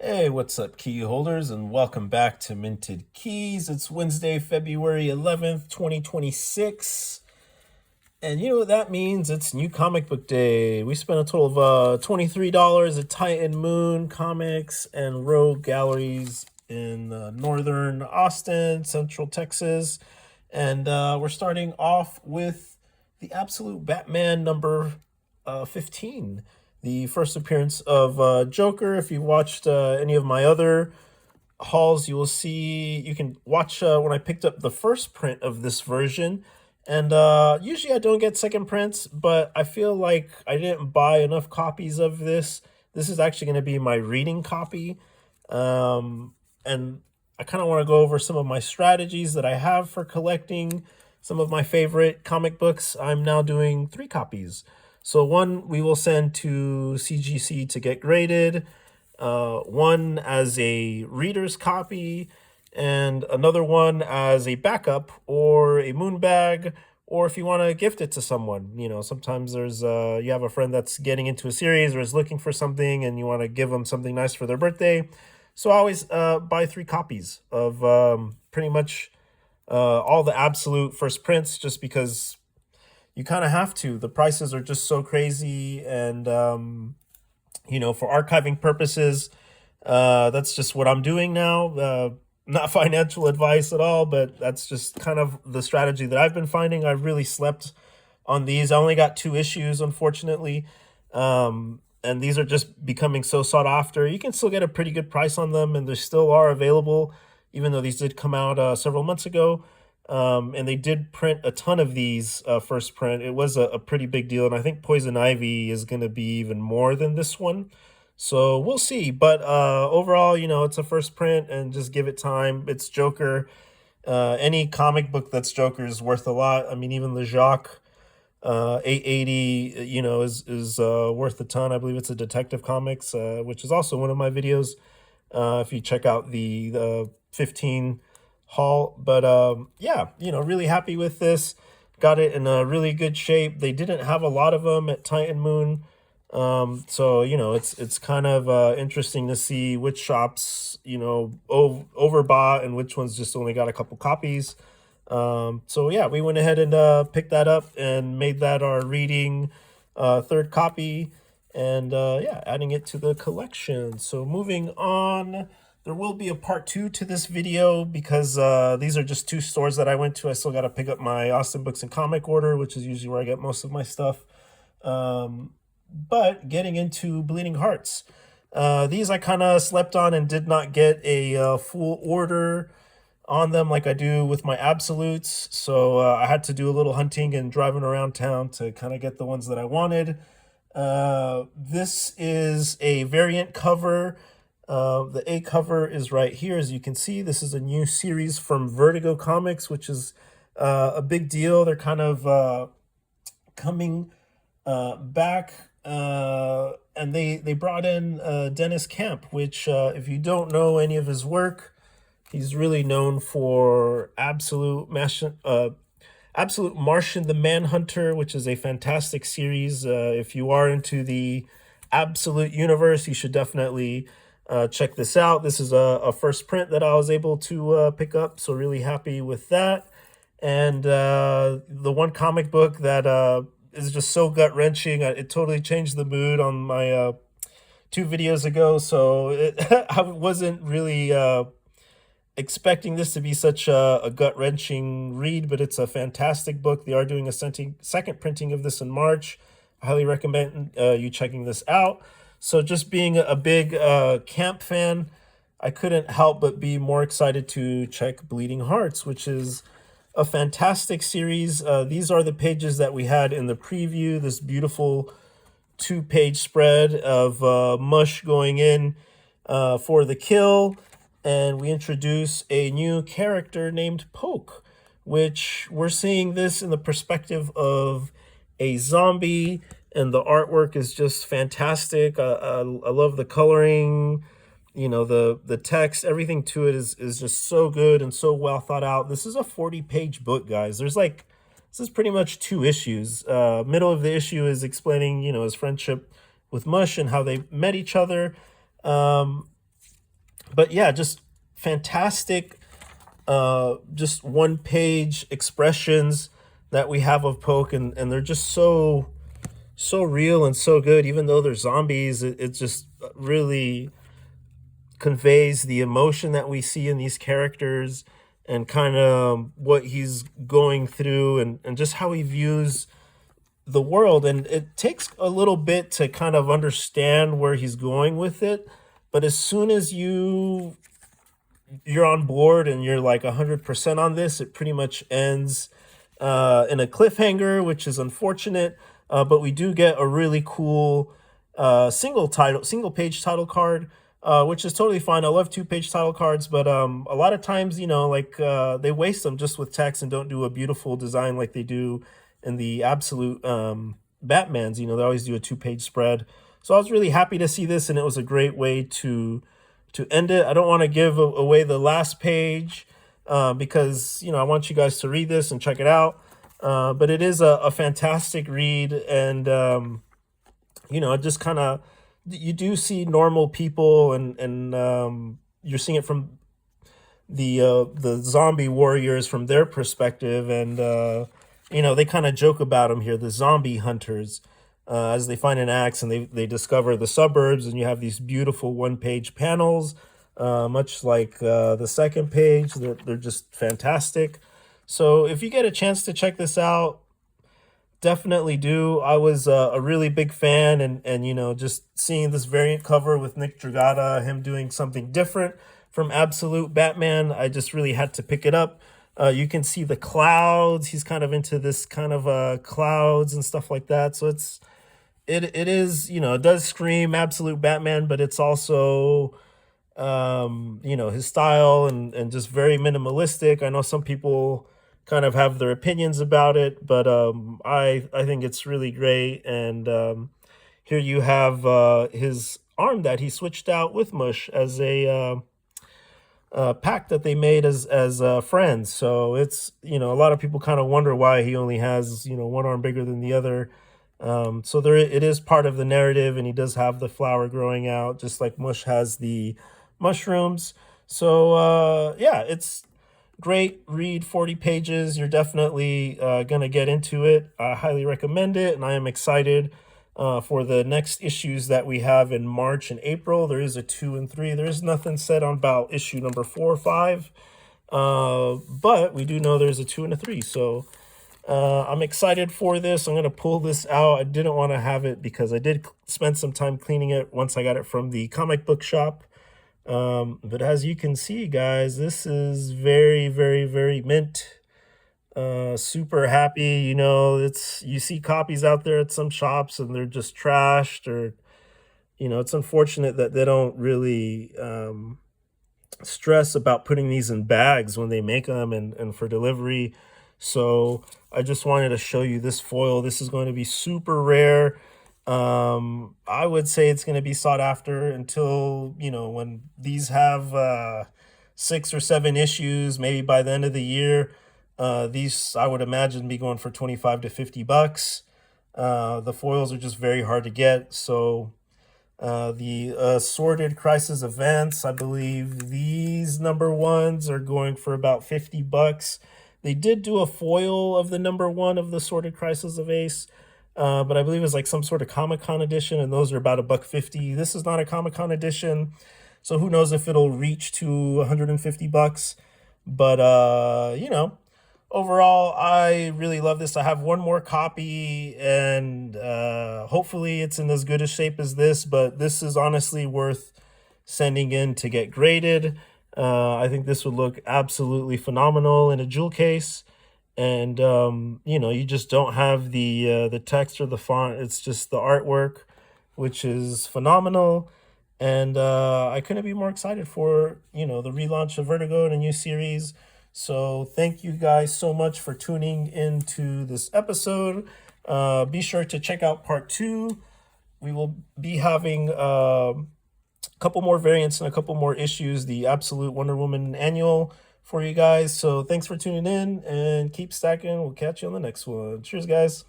Hey, what's up, key holders, and welcome back to Minted Keys. It's Wednesday, February 11th, 2026. And you know what that means? It's New Comic Book Day. We spent a total of $23 at Titan Moon Comics and Rogue Galleries in northern Austin, central Texas. And we're starting off with the Absolute Batman number 15, the first appearance of Joker. If you watched any of my other hauls, you will see, you can watch when I picked up the first print of this version. And usually I don't get second prints, but I feel like I didn't buy enough copies of this. This is actually going to be my reading copy. And I kind of want to go over some of my strategies that I have for collecting some of my favorite comic books. I'm now doing 3 copies. So one we will send to CGC to get graded, one as a reader's copy, and another one as a backup or a moon bag, or if you want to gift it to someone. You know, sometimes there's you have a friend that's getting into a series or is looking for something and you want to give them something nice for their birthday. So I always buy 3 copies of pretty much all the absolute first prints, just because you kind of have to. The prices are just so crazy, and you know, for archiving purposes, that's just what I'm doing now. Not financial advice at all, but that's just kind of the strategy that I've been finding. I really slept on these. I only got 2 issues, unfortunately, and these are just becoming so sought after. You can still get a pretty good price on them, and they still are available, even though these did come out several months ago. And they did print a ton of these first print. It was a pretty big deal, and I think Poison Ivy is going to be even more than this one. So we'll see. But overall, you know, it's a first print, and just give it time. It's Joker. Any comic book that's Joker is worth a lot. I mean, even the Jacques 880, you know, is worth a ton. I believe it's a Detective Comics, which is also one of my videos. If you check out the 15 haul. But yeah, you know, really happy with this. Got it in a really good shape. They didn't have a lot of them at Titan Moon, so you know, it's kind of interesting to see which shops, you know, overbought and which ones just only got a couple copies. So yeah, we went ahead and picked that up and made that our reading 3rd copy, and yeah, adding it to the collection. So moving on, there will be a part 2 to this video, because these are just 2 stores that I went to. I still got to pick up my Austin Books and Comic Order, which is usually where I get most of my stuff. But getting into Bleeding Hearts. These I kind of slept on and did not get a full order on them like I do with my absolutes. So I had to do a little hunting and driving around town to kind of get the ones that I wanted. This is a variant cover. The A cover is right here. As you can see, this is a new series from Vertigo Comics, which is a big deal. They're kind of coming back, and they brought in Deniz Camp, which if you don't know any of his work, he's really known for Absolute Martian the Manhunter, which is a fantastic series. If you are into the Absolute universe, you should definitely check this out. This is a first print that I was able to pick up, so really happy with that. And the one comic book that is just so gut-wrenching, it totally changed the mood on my 2 videos ago, so I wasn't really expecting this to be such a gut-wrenching read, but it's a fantastic book. They are doing a second printing of this in March. I highly recommend you checking this out. So just being a big Camp fan, I couldn't help but be more excited to check Bleeding Hearts, which is a fantastic series. These are the pages that we had in the preview, this beautiful 2-page spread of Mush going in for the kill. And we introduce a new character named Poke, which we're seeing this in the perspective of a zombie, and the artwork is just fantastic. I love the coloring, you know, the text, everything to it is just so good and so well thought out. This is a 40-page book, guys. There's like, this is pretty much 2 issues. Middle of the issue is explaining, you know, his friendship with Mush and how they met each other. But yeah, just fantastic, just one page expressions that we have of Poke, and they're just so real and so good. Even though they're zombies, it just really conveys the emotion that we see in these characters, and kind of what he's going through, and just how he views the world. And it takes a little bit to kind of understand where he's going with it, but as soon as you're on board and you're like 100% on this, it pretty much ends in a cliffhanger, which is unfortunate. But we do get a really cool single page title card, which is totally fine. I love 2 page title cards, but a lot of times, like they waste them just with text and don't do a beautiful design like they do in the absolute Batmans. They always do a 2 page spread. So I was really happy to see this, and it was a great way to end it. I don't want to give away the last page because I want you guys to read this and check it out. But it is a fantastic read, and it just kind of, you do see normal people, and you're seeing it from the zombie warriors from their perspective, and they kind of joke about them here, the zombie hunters, as they find an axe and they discover the suburbs, and you have these beautiful 1 page panels, much like the second page. They're just fantastic. So if you get a chance to check this out, definitely do. I was a really big fan, and just seeing this variant cover with Nick Dragata, him doing something different from Absolute Batman, I just really had to pick it up. You can see the clouds. He's kind of into this kind of clouds and stuff like that. So it is, it does scream Absolute Batman, but it's also his style, and just very minimalistic. I know some people kind of have their opinions about it, but I think it's really great. And here you have his arm that he switched out with Mush as a pact that they made as friends. So it's, a lot of people kind of wonder why he only has, one arm bigger than the other. So there, it is part of the narrative, and he does have the flower growing out, just like Mush has the mushrooms. So yeah, it's great read. 40 pages. You're definitely gonna get into it. I highly recommend it, and I am excited for the next issues that we have in March and April. There is a 2 and 3. There is nothing said on about issue number 4 or 5, but we do know there's a 2 and a 3. So I'm excited for this. I'm gonna pull this out. I didn't want to have it because I did spend some time cleaning it once I got it from the comic book shop. But as you can see, guys, this is very, very, very mint. Super happy. You see copies out there at some shops and they're just trashed, or it's unfortunate that they don't really stress about putting these in bags when they make them, and for delivery. So I just wanted to show you this foil. This is going to be super rare. I would say it's going to be sought after until, when these have 6 or 7 issues, maybe by the end of the year. These, I would imagine, be going for 25 to 50 bucks. The foils are just very hard to get. So the assorted crisis events, I believe these number ones are going for about 50 bucks. They did do a foil of the number 1 of the Sorted Crisis of Ace, but I believe it's like some sort of Comic-Con edition, and those are about $1.50. This is not a Comic-Con edition, so who knows if it'll reach to 150 bucks. But overall, I really love this. I have one more copy, and hopefully it's in as good a shape as this, but this is honestly worth sending in to get graded. I think this would look absolutely phenomenal in a jewel case. And you just don't have the text or the font. It's just the artwork, which is phenomenal. And I couldn't be more excited for the relaunch of Vertigo and a new series. So thank you guys so much for tuning into this episode. Be sure to check out part 2. We will be having couple more variants and a couple more issues, the Absolute Wonder Woman annual for you guys. So thanks for tuning in, and keep stacking. We'll catch you on the next one. Cheers, guys.